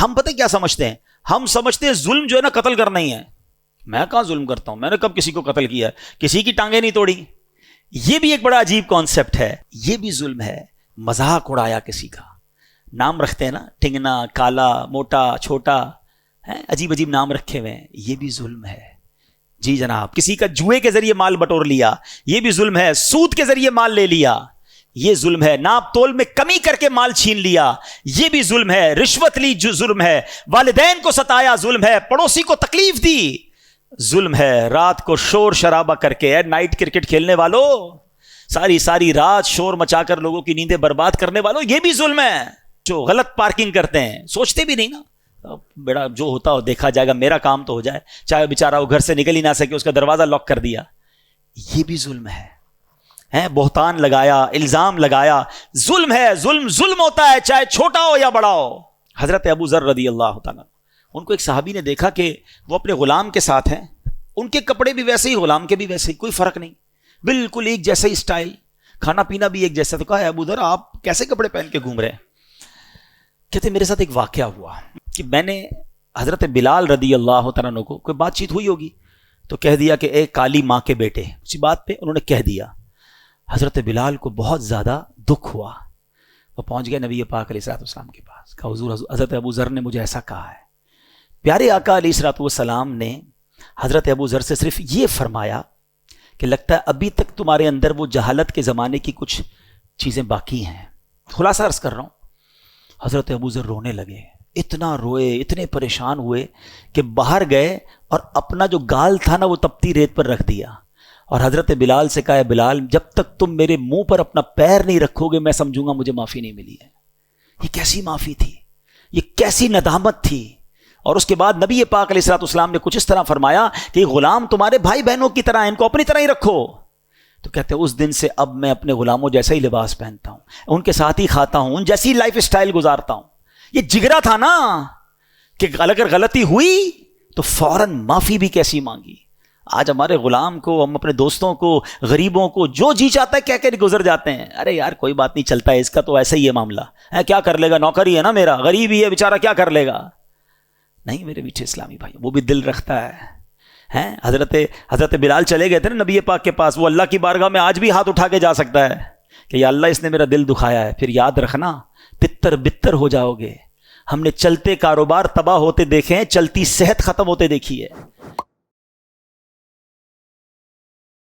ہم پتہ کیا سمجھتے ہیں؟ ہم سمجھتے ہیں ظلم جو ہے نا قتل کرنا ہی ہے. میں کہاں ظلم کرتا ہوں؟ میں نے کب کسی کو قتل کیا ہے؟ کسی کی ٹانگیں نہیں توڑی. یہ بھی ایک بڑا عجیب کانسیپٹ ہے. یہ بھی ظلم ہے. مذاق اڑایا کسی کا، نام رکھتے ہیں نا، ٹھنگنا، کالا، موٹا، چھوٹا، عجیب عجیب نام رکھے ہوئے ہیں. یہ بھی ظلم ہے. جی جناب. کسی کا جوئے کے ذریعے مال بٹور لیا، یہ بھی ظلم ہے. سود کے ذریعے مال لے لیا، یہ ظلم ہے. ناپ تول میں کمی کر کے مال چھین لیا، یہ بھی ظلم ہے. رشوت لی، جو ظلم ہے. والدین کو ستایا، ظلم ہے. پڑوسی کو تکلیف دی، ظلم ہے. رات کو شور شرابہ کر کے، نائٹ کرکٹ کھیلنے والوں، ساری رات شور مچا کر لوگوں کی نیندیں برباد کرنے والوں، یہ بھی ظلم ہے. جو غلط پارکنگ کرتے ہیں، سوچتے بھی نہیں نا، بیڑا جو ہوتا ہو دیکھا جائے گا، میرا کام تو ہو جائے. چاہے بیچارہ وہ گھر سے نکل ہی نہ سکے، اس کا دروازہ لاک کر دیا، یہ بھی ظلم ہے. بہتان لگایا، الزام لگایا، ظلم ہے. ظلم ہوتا ہے، چاہے چھوٹا ہو یا بڑا ہو. حضرت ابو ذر رضی اللہ تعالیٰ، ان کو ایک صحابی نے دیکھا کہ وہ اپنے غلام کے ساتھ ہیں. ان کے کپڑے بھی ویسے ہی، غلام کے بھی ویسے ہی، کوئی فرق نہیں، بالکل ایک جیسا ہی اسٹائل، کھانا پینا بھی ایک جیسا. تو کہا ابو ذر آپ کیسے کپڑے پہن کے گھوم رہے ہیں؟ کہتے میرے ساتھ ایک واقعہ ہوا کہ میں نے حضرت بلال رضی اللہ تعالیٰ عنہ کو، کوئی بات چیت ہوئی ہوگی تو کہہ دیا کہ اے کالی ماں کے بیٹے، اسی بات پہ انہوں نے کہہ دیا. حضرت بلال کو بہت زیادہ دکھ ہوا. وہ پہنچ گئے نبی پاک علیہ الصلوۃ والسلام کے پاس. کہا حضور، حضرت ابو ذر نے مجھے ایسا کہا ہے. پیارے آقا علیہ الصلوۃ والسلام نے حضرت ابو ذر سے صرف یہ فرمایا کہ لگتا ہے ابھی تک تمہارے اندر وہ جہالت کے زمانے کی کچھ چیزیں باقی ہیں. خلاصہ عرض کر رہا ہوں. حضرت ابو ذر رونے لگے، اتنا روئے، اتنے پریشان ہوئے کہ باہر گئے اور اپنا جو گال تھا نا وہ تپتی ریت پر رکھ دیا، اور حضرت بلال سے کہا بلال جب تک تم میرے منہ پر اپنا پیر نہیں رکھو گے میں سمجھوں گا مجھے معافی نہیں ملی ہے. یہ کیسی معافی تھی، یہ کیسی ندامت تھی. اور اس کے بعد نبی پاک علیہ الصلوۃ والسلام نے کچھ اس طرح فرمایا کہ غلام تمہارے بھائی بہنوں کی طرح ہیں، ان کو اپنی طرح ہی رکھو. تو کہتے ہیں اس دن سے اب میں اپنے غلاموں جیسا ہی لباس پہنتا ہوں، ان کے ساتھ ہی کھاتا ہوں، ان جیسی لائف اسٹائل گزارتا ہوں. یہ جگرا تھا نا کہ اگر غلطی ہوئی تو فوراً معافی بھی کیسی مانگی. آج ہمارے غلام کو، ہم اپنے دوستوں کو، غریبوں کو جو جی چاہتا ہے کہہ کے گزر جاتے ہیں. ارے یار کوئی بات نہیں، چلتا ہے، اس کا تو ایسا ہی ہے معاملہ ہے، کیا کر لے گا، نوکری ہے نا میرا، غریب ہی ہے بیچارہ، کیا کر لے گا. نہیں میرے میٹھے اسلامی بھائی، وہ بھی دل رکھتا ہے. حضرت بلال چلے گئے تھے نا نبی پاک کے پاس، وہ اللہ کی بارگاہ میں آج بھی ہاتھ اٹھا کے جا سکتا ہے کہ یا اللہ اس نے میرا دل دکھایا ہے. پھر یاد رکھنا تتر بتر ہو جاؤ گے. ہم نے چلتے کاروبار تباہ ہوتے دیکھے ہیں، چلتی صحت ختم ہوتے دیکھی ہے.